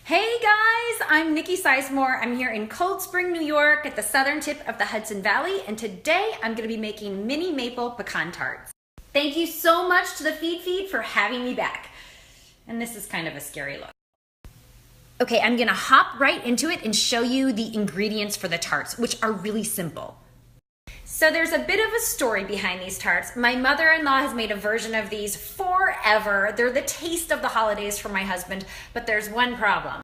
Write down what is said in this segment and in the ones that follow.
Hey guys, I'm Nikki Sizemore. I'm here in Cold Spring, New York at the southern tip of the Hudson Valley, and today I'm going to be making mini maple pecan tarts. Thank you so much to the Feedfeed for having me back. And this is kind of a scary look. Okay, I'm going to hop right into it and show you the ingredients for the tarts, which are really simple. So there's a bit of a story behind these tarts. My mother-in-law has made a version of these forever. They're the taste of the holidays for my husband, but there's one problem.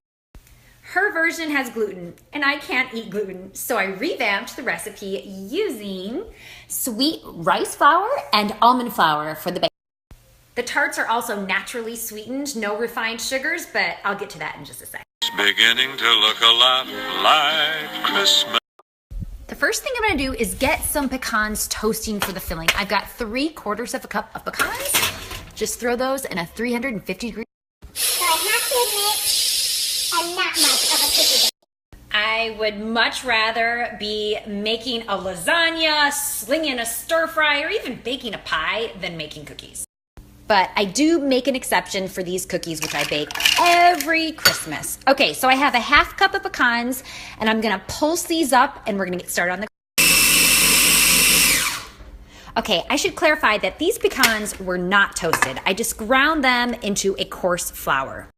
Her version has gluten, and I can't eat gluten, so I revamped the recipe using sweet rice flour and almond flour for the base. The tarts are also naturally sweetened, no refined sugars, but I'll get to that in just a sec. It's beginning to look a lot like Christmas. The first thing I'm gonna do is get some pecans toasting for the filling. I've got 3/4 of a cup of pecans. Just throw those in a 350-degree. So I have to admit, I'm not much of a cookie. I would much rather be making a lasagna, slinging a stir fry, or even baking a pie than making cookies. But I do make an exception for these cookies, which I bake every Christmas. Okay, so I have a 1/2 cup of pecans, and I'm gonna pulse these up, and we're gonna get started on the... Okay, I should clarify that these pecans were not toasted. I just ground them into a coarse flour.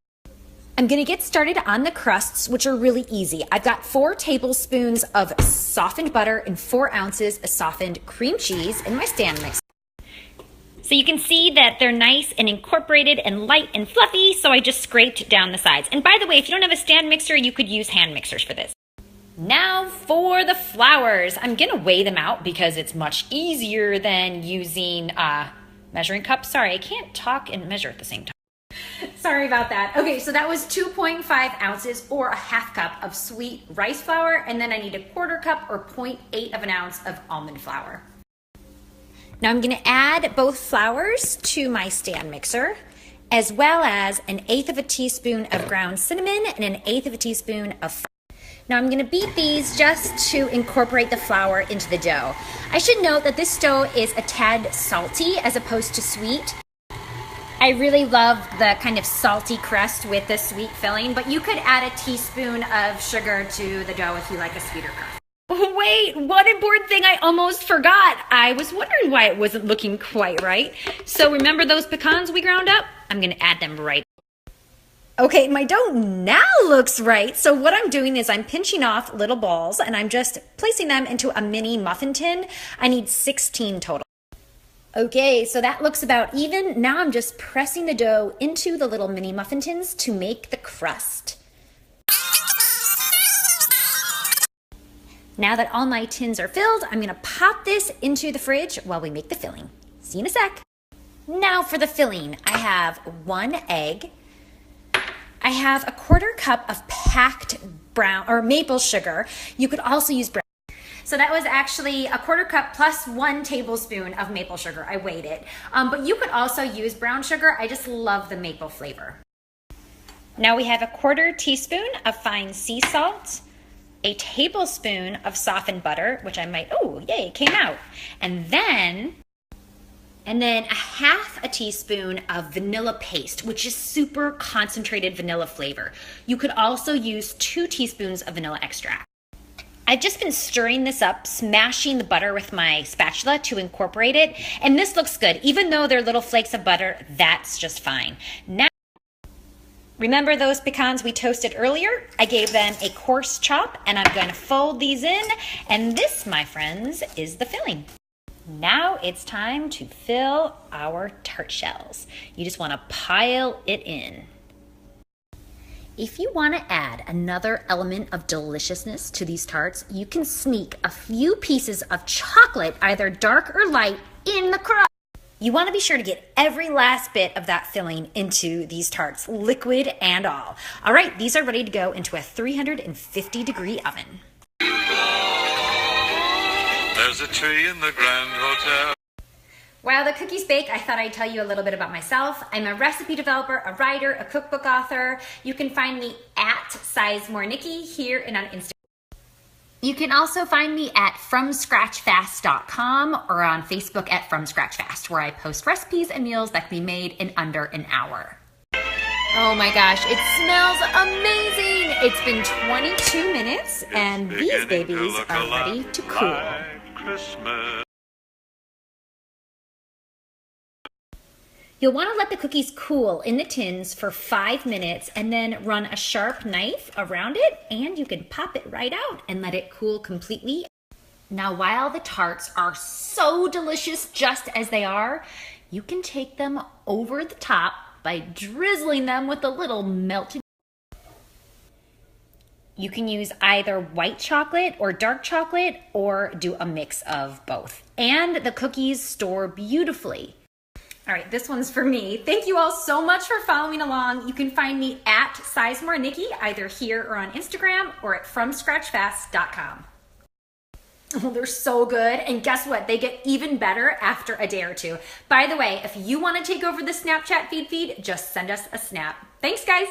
I'm gonna get started on the crusts, which are really easy. I've got 4 tablespoons of softened butter and 4 ounces of softened cream cheese in my stand mixer. So you can see that they're nice and incorporated and light and fluffy, so I just scraped down the sides. And by the way, if you don't have a stand mixer, you could use hand mixers for this. Now for the flours. I'm gonna weigh them out because it's much easier than using measuring cups. Sorry, I can't talk and measure at the same time. Sorry about that. Okay, so that was 2.5 ounces or a 1/2 cup of sweet rice flour, and then I need a 1/4 cup or 0.8 of an ounce of almond flour. Now I'm gonna add both flours to my stand mixer, as well as 1/8 of a teaspoon of ground cinnamon and 1/8 of a teaspoon of... Now I'm gonna beat these just to incorporate the flour into the dough. I should note that this dough is a tad salty as opposed to sweet. I really love the kind of salty crust with the sweet filling, but you could add a teaspoon of sugar to the dough if you like a sweeter crust. Wait, one important thing I almost forgot. I was wondering why it wasn't looking quite right. So remember those pecans we ground up? I'm gonna add them right. Okay, my dough now looks right. So what I'm doing is I'm pinching off little balls and I'm just placing them into a mini muffin tin. I need 16 total. Okay, so that looks about even. Now I'm just pressing the dough into the little mini muffin tins to make the crust. Now that all my tins are filled, I'm gonna pop this into the fridge while we make the filling. See you in a sec. Now for the filling, I have 1 egg. I have a 1/4 cup of packed brown or maple sugar. You could also use brown. So that was actually a 1/4 cup plus 1 tablespoon of maple sugar. I weighed it. But you could also use brown sugar. I just love the maple flavor. Now we have a 1/4 teaspoon of fine sea salt, a tablespoon of softened butter, which I might, oh, yay, it came out. And then a 1/2 a teaspoon of vanilla paste, which is super concentrated vanilla flavor. You could also use 2 teaspoons of vanilla extract. I've just been stirring this up, smashing the butter with my spatula to incorporate it, and this looks good. Even though they're little flakes of butter, that's just fine. Now, remember those pecans we toasted earlier? I gave them a coarse chop, and I'm going to fold these in, and this, my friends, is the filling. Now it's time to fill our tart shells. You just want to pile it in. If you want to add another element of deliciousness to these tarts, you can sneak a few pieces of chocolate, either dark or light, in the crust. You want to be sure to get every last bit of that filling into these tarts, liquid and all. All right, these are ready to go into a 350-degree oven. There's a tree in the Grand Hotel. While the cookies bake, I thought I'd tell you a little bit about myself. I'm a recipe developer, a writer, a cookbook author. You can find me at SizemoreNikki here and on Instagram. You can also find me at FromScratchFast.com or on Facebook at FromScratchFast, where I post recipes and meals that can be made in under an hour. Oh my gosh, it smells amazing. It's been 22 minutes and these babies are ready to cool. Like Christmas. You'll want to let the cookies cool in the tins for 5 minutes and then run a sharp knife around it, and you can pop it right out and let it cool completely. Now, while the tarts are so delicious just as they are, you can take them over the top by drizzling them with a little melted. You can use either white chocolate or dark chocolate or do a mix of both. And the cookies store beautifully. All right, this one's for me. Thank you all so much for following along. You can find me at SizeMoreNikki either here or on Instagram or at FromScratchFast.com. Oh, they're so good. And guess what? They get even better after a day or two. By the way, if you want to take over the Snapchat feed, just send us a snap. Thanks, guys.